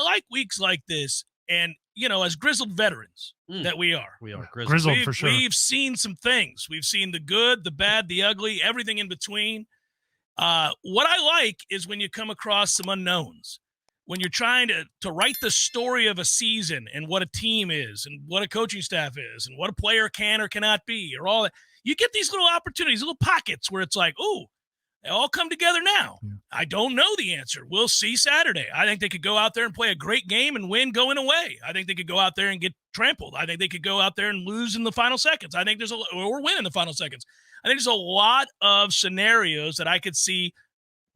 like weeks like this. And, as grizzled veterans that we are. We are grizzled for sure. We've seen some things. We've seen the good, the bad, the ugly, everything in between. What I like is when you come across some unknowns, when you're trying to write the story of a season and what a team is and what a coaching staff is and what a player can or cannot be or all that. You get these little opportunities, little pockets where it's like, ooh, they all come together now. Yeah. I don't know the answer. We'll see Saturday. I think they could go out there and play a great game and win going away. I think they could go out there and get trampled. I think they could go out there and lose in the final seconds. I think or win in the final seconds. I think there's a lot of scenarios that I could see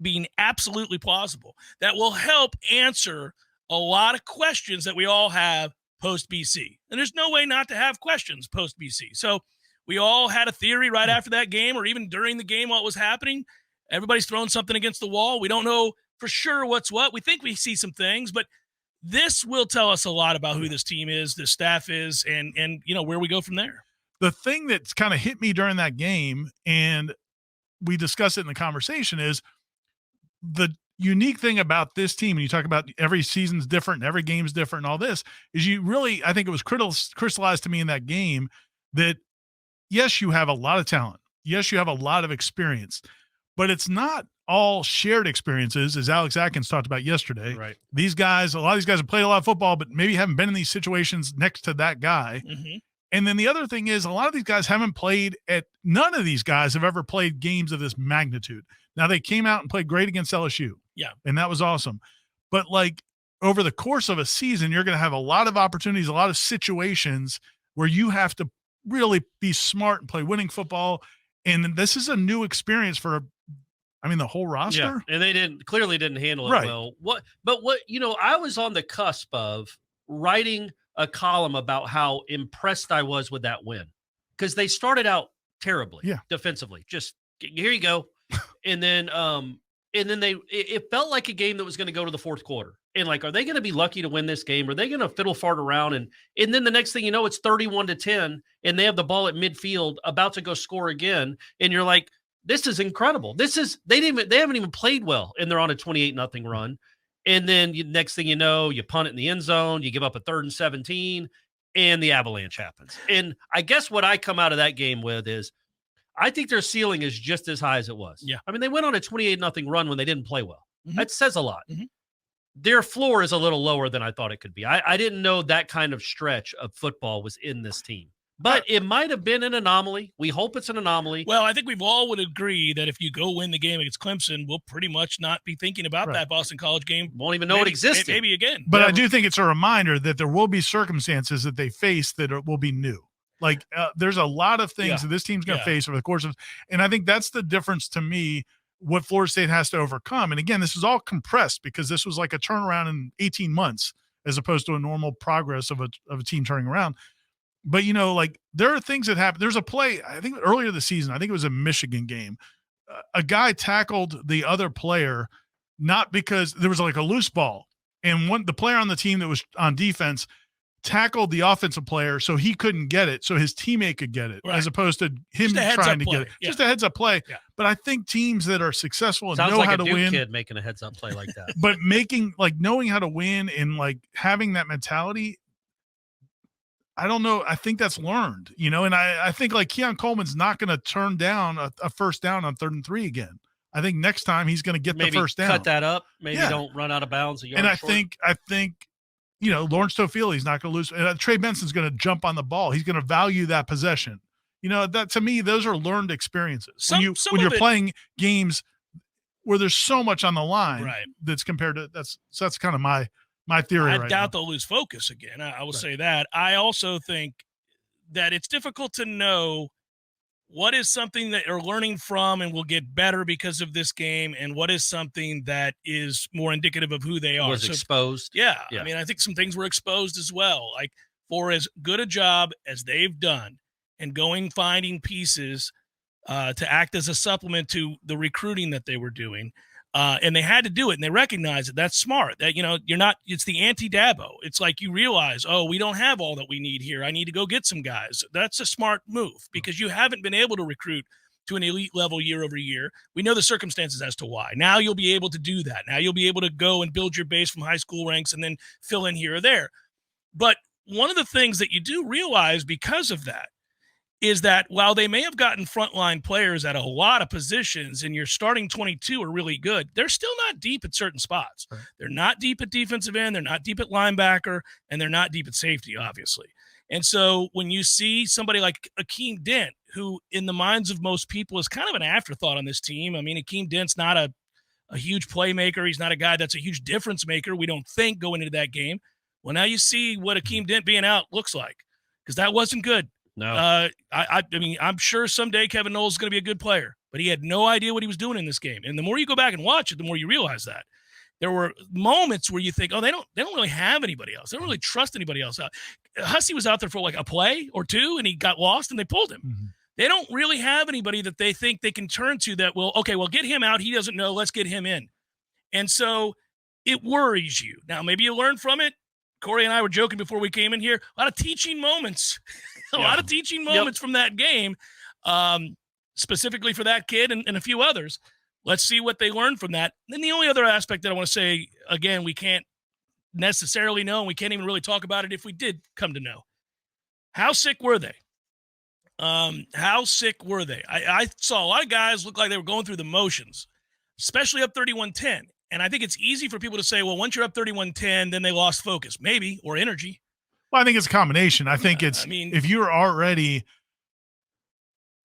being absolutely plausible that will help answer a lot of questions that we all have post-BC. And there's no way not to have questions post-BC. So we all had a theory right after that game or even during the game what was happening. Everybody's throwing something against the wall. We don't know for sure what's what. We think we see some things, but this will tell us a lot about who this team is, this staff is, and where we go from there. The thing that's kind of hit me during that game, and we discussed it in the conversation, is the unique thing about this team, and you talk about every season's different, every game's different, and all this, is I think it was crystallized to me in that game that, yes, you have a lot of talent. Yes, you have a lot of experience. But it's not all shared experiences, as Alex Atkins talked about yesterday. Right. A lot of these guys have played a lot of football, but maybe haven't been in these situations next to that guy. Mm-hmm. And then the other thing is a lot of these guys haven't played none of these guys have ever played games of this magnitude. Now, they came out and played great against LSU. Yeah. And that was awesome. But, over the course of a season, you're going to have a lot of opportunities, a lot of situations where you have to really be smart and play winning football. And this is a new experience for the whole roster. Yeah, and they clearly didn't handle it well. I was on the cusp of writing a column about how impressed I was with that win because they started out terribly defensively. Just here you go. And then it felt like a game that was going to go to the fourth quarter. And are they going to be lucky to win this game? Are they going to fiddle fart around? And then the next thing you know, it's 31-10 and they have the ball at midfield about to go score again. And you're like, this is incredible. They haven't even played well and they're on a 28-0 run. And then next thing you know, you punt it in the end zone, you give up a 3rd and 17 and the avalanche happens. And I guess what I come out of that game with is I think their ceiling is just as high as it was. Yeah. They went on a 28-0 run when they didn't play well. Mm-hmm. That says a lot. Mm-hmm. Their floor is a little lower than I thought it could be. I didn't know that kind of stretch of football was in this team. But it might have been an anomaly. We hope it's an anomaly. Well, I think we've all would agree that if you go win the game against Clemson, we'll pretty much not be thinking about that Boston College game. Won't even know it existed. Maybe again. But I do think it's a reminder that there will be circumstances that they face that will be new. There's a lot of things that this team's going to face over the course of – and I think that's the difference to me, what Florida State has to overcome. And, again, this is all compressed because this was like a turnaround in 18 months as opposed to a normal progress of a team turning around. But, there are things that happen. There's a play, I think earlier this season, I think it was a Michigan game. A guy tackled the other player, not because there was a loose ball. And the player on the team that was on defense tackled the offensive player so he couldn't get it, so his teammate could get it, as opposed to him trying to get it. Yeah. Just a heads-up play. Yeah. But I think teams that are successful and know how to win. Sounds like a Duke kid making a heads-up play like that. But knowing how to win and having that mentality, I don't know. I think that's learned, and I think Keon Coleman's not going to turn down a first down on 3rd and 3 again. I think next time he's going to get the first down. Cut that up. Maybe don't run out of bounds. And I think, Lawrence Toafili's not going to lose. Trey Benson's going to jump on the ball. He's going to value that possession. That to me, those are learned experiences. When you're playing games where there's so much on the line, that's compared to that's kind of my theory. I doubt they'll lose focus again. I will say that. I also think that it's difficult to know what is something that you're learning from and will get better because of this game, and what is something that is more indicative of who they are. Was exposed. Yeah. I think some things were exposed as well. For as good a job as they've done and finding pieces to act as a supplement to the recruiting that they were doing, and they had to do it, and they recognize it. That's smart. That it's the anti-Dabo. It's you realize, we don't have all that we need here. I need to go get some guys. That's a smart move because you haven't been able to recruit to an elite level year over year. We know the circumstances as to why. Now you'll be able to do that. Now you'll be able to go and build your base from high school ranks and then fill in here or there. But one of the things that you do realize because of that is that while they may have gotten frontline players at a lot of positions and your starting 22 are really good, they're still not deep at certain spots. Right. They're not deep at defensive end. They're not deep at linebacker, and they're not deep at safety, obviously. And so when you see somebody like Akeem Dent, who in the minds of most people is kind of an afterthought on this team. I mean, Akeem Dent's not a huge playmaker. He's not a guy that's a huge difference maker, we don't think, going into that game. Well, now you see what Akeem Dent being out looks like, because that wasn't good. No. I mean, I'm sure someday Kevin Noles is going to be a good player, but he had no idea what he was doing in this game. And the more you go back and watch it, the more you realize that. There were moments where you think, oh, they don't really have anybody else. They don't really trust anybody else out. Hussey was out there for like a play or two, and he got lost, and they pulled him. Mm-hmm. They don't really have anybody that they think they can turn to that will, okay, well, get him out. He doesn't know. Let's get him in. And so it worries you. Now, maybe you learn from it. Corey and I were joking before we came in here. A lot of teaching moments. A lot of teaching moments from that game, specifically for that kid and a few others. Let's see what they learned from that. And then the only other aspect that I want to say, again, we can't necessarily know, and we can't even really talk about it if we did come to know. How sick were they? How sick were they? I saw a lot of guys look like they were going through the motions, especially up 31-10. And I think it's easy for people to say, well, once you're up 31-10, then they lost focus, maybe, or energy. Well, I think it's a combination. I think it's, if you're already,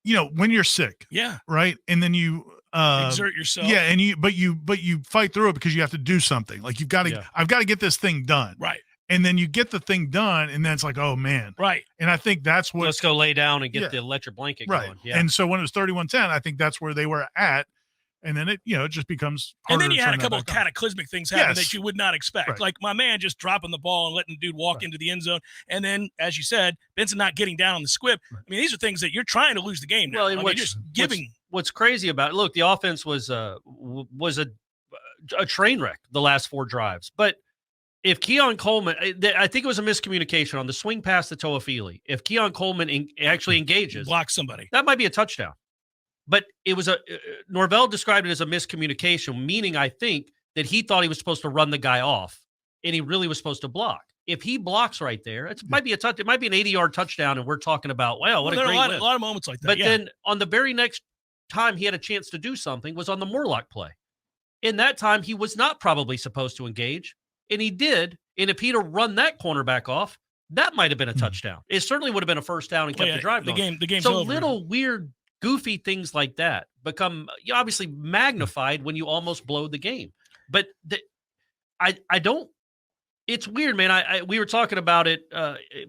when you're sick, right, and then you exert yourself, and you fight through it because you have to do something. Like you've got to, I've got to get this thing done, right? And then you get the thing done, and then it's like, oh man, right? And I think that's what. Let's go lay down and get the electric blanket going. Yeah. And so when it was 31-10, I think that's where they were at. And then it just becomes harder. And then you had a couple of cataclysmic things happen that you would not expect. Right. Like my man just dropping the ball and letting the dude walk into the end zone. And then, as you said, Benson not getting down on the squib. Right. I mean, these are things that you're trying to lose the game now. Well, just giving. What's crazy about it, look, the offense was a train wreck the last 4 drives. But if Keon Coleman, I think it was a miscommunication on the swing pass to Toafili. If Keon Coleman actually engages. Blocks somebody. That might be a touchdown. But it was Norvell described it as a miscommunication, meaning I think that he thought he was supposed to run the guy off, and he really was supposed to block. If he blocks right there, it might be a touch. It might be an 80-yard touchdown, and we're talking about, wow, what a great win. A lot of moments like that. But then on the very next time he had a chance to do something was on the Morlock play. In that time, he was not probably supposed to engage, and he did. And if he'd have run that cornerback off, that might have been a touchdown. It certainly would have been a first down and kept the drive going. The game's so over. Little weird, goofy things like that become obviously magnified when you almost blow the game. But I don't. It's weird, man. We were talking about it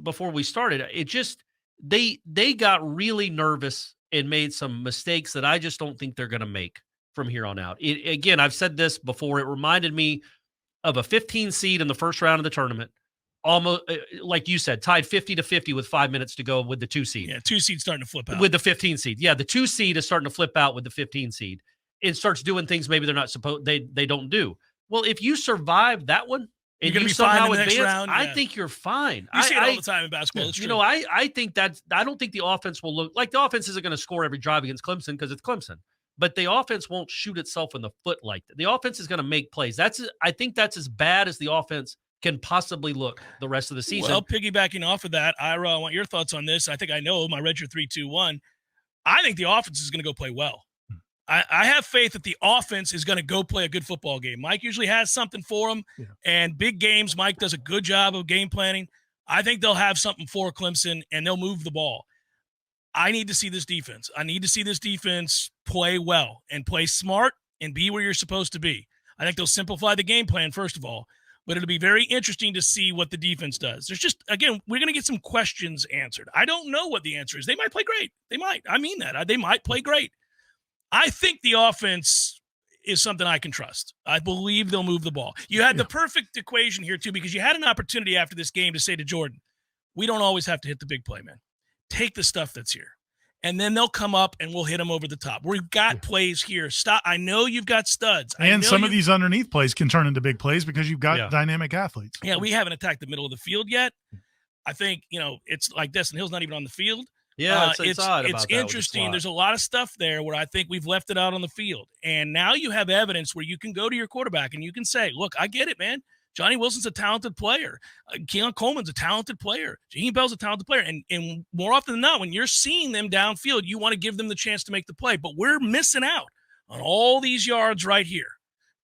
before we started. It just they got really nervous and made some mistakes that I just don't think they're going to make from here on out. Again, I've said this before. It reminded me of a 15 seed in the first round of the tournament. Almost like you said, tied 50-50 with 5 minutes to go with the 2 seed. Yeah, 2 seed starting to flip out. With the 15 seed. Yeah, the 2 seed is starting to flip out with the 15 seed. It starts doing things maybe they're not supposed they don't do. Well, if you survive that one and you somehow advance, I think you're fine. You see it all the time in basketball. It's true. I think that's I don't think the offense will look like the offense isn't going to score every drive against Clemson because it's Clemson. But the offense won't shoot itself in the foot like that. The offense is going to make plays. I think that's as bad as the offense can possibly look the rest of the season. Well, piggybacking off of that, Ira, I want your thoughts on this. I think I know my Redshirt 3-2-1. I think the offense is going to go play well. I have faith that the offense is going to go play a good football game. Mike usually has something for them, and big games, Mike does a good job of game planning. I think they'll have something for Clemson, and they'll move the ball. I need to see this defense. I need to see this defense play well and play smart and be where you're supposed to be. I think they'll simplify the game plan, first of all. But it'll be very interesting to see what the defense does. There's just, again, we're going to get some questions answered. I don't know what the answer is. They might play great. They might. I mean that. They might play great. I think the offense is something I can trust. I believe they'll move the ball. You had the perfect equation here, too, because you had an opportunity after this game to say to Jordan, we don't always have to hit the big play, man. Take the stuff that's here. And then they'll come up and we'll hit them over the top. We've got plays here. Stop. I know you've got studs. And some of these underneath plays can turn into big plays because you've got dynamic athletes. Yeah, we haven't attacked the middle of the field yet. I think, it's like this, and Hill's not even on the field. Yeah, it's odd it's about that interesting. There's a lot of stuff there where I think we've left it out on the field. And now you have evidence where you can go to your quarterback and you can say, look, I get it, man. Johnny Wilson's a talented player. Keon Coleman's a talented player. Jaheim Bell's a talented player. And more often than not, when you're seeing them downfield, you want to give them the chance to make the play. But we're missing out on all these yards right here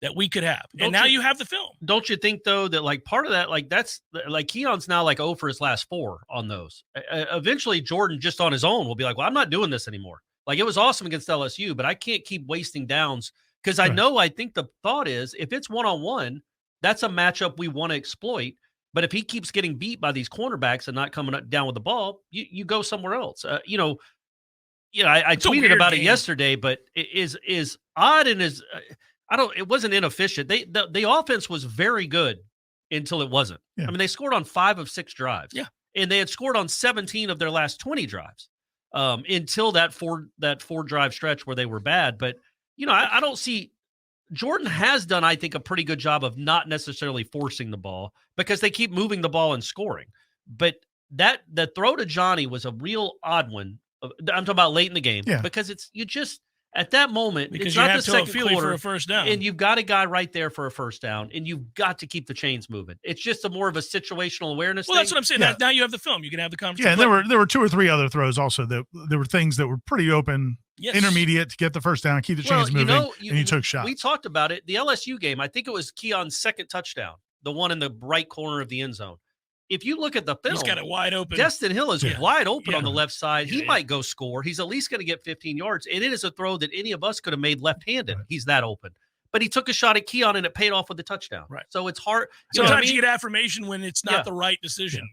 that we could have. And now you have the film. Don't you think, though, that like part of that, like that's like Keon's now like 0 for his last 4 on those. Eventually, Jordan just on his own will be like, well, I'm not doing this anymore. Like it was awesome against LSU, but I can't keep wasting downs because I think the thought is if it's one-on-one, that's a matchup we want to exploit. But if he keeps getting beat by these cornerbacks and not coming down with the ball, you go somewhere else. I tweeted about it yesterday, but it is odd and is it wasn't inefficient. The offense was very good until it wasn't. Yeah. I mean, they scored on 5 of 6 drives. Yeah. And they had scored on 17 of their last 20 drives until that four drive stretch where they were bad. But, I don't see Jordan has done, I think, a pretty good job of not necessarily forcing the ball because they keep moving the ball and scoring. But the throw to Johnny was a real odd one. I'm talking about late in the game because at that moment, because it's you not have the second quarter for a first down, and you've got a guy right there for a first down, and you've got to keep the chains moving. It's just more of a situational awareness. Well, that's what I'm saying. Yeah. Now you have the film. You can have the conversation. Yeah, and there were 2 or 3 other throws also that there were things that were pretty open, intermediate to get the first down, keep the chains moving, and you took shots. We talked about it. The LSU game, I think it was Keon's second touchdown, the one in the right corner of the end zone. If you look at the film, he's got it wide open. Destin Hill is wide open on the left side. He might go score. He's at least going to get 15 yards. And it is a throw that any of us could have made left-handed. Right. He's that open. But he took a shot at Keon and it paid off with a touchdown. Right. So it's hard. Sometimes you get affirmation when it's not the right decision,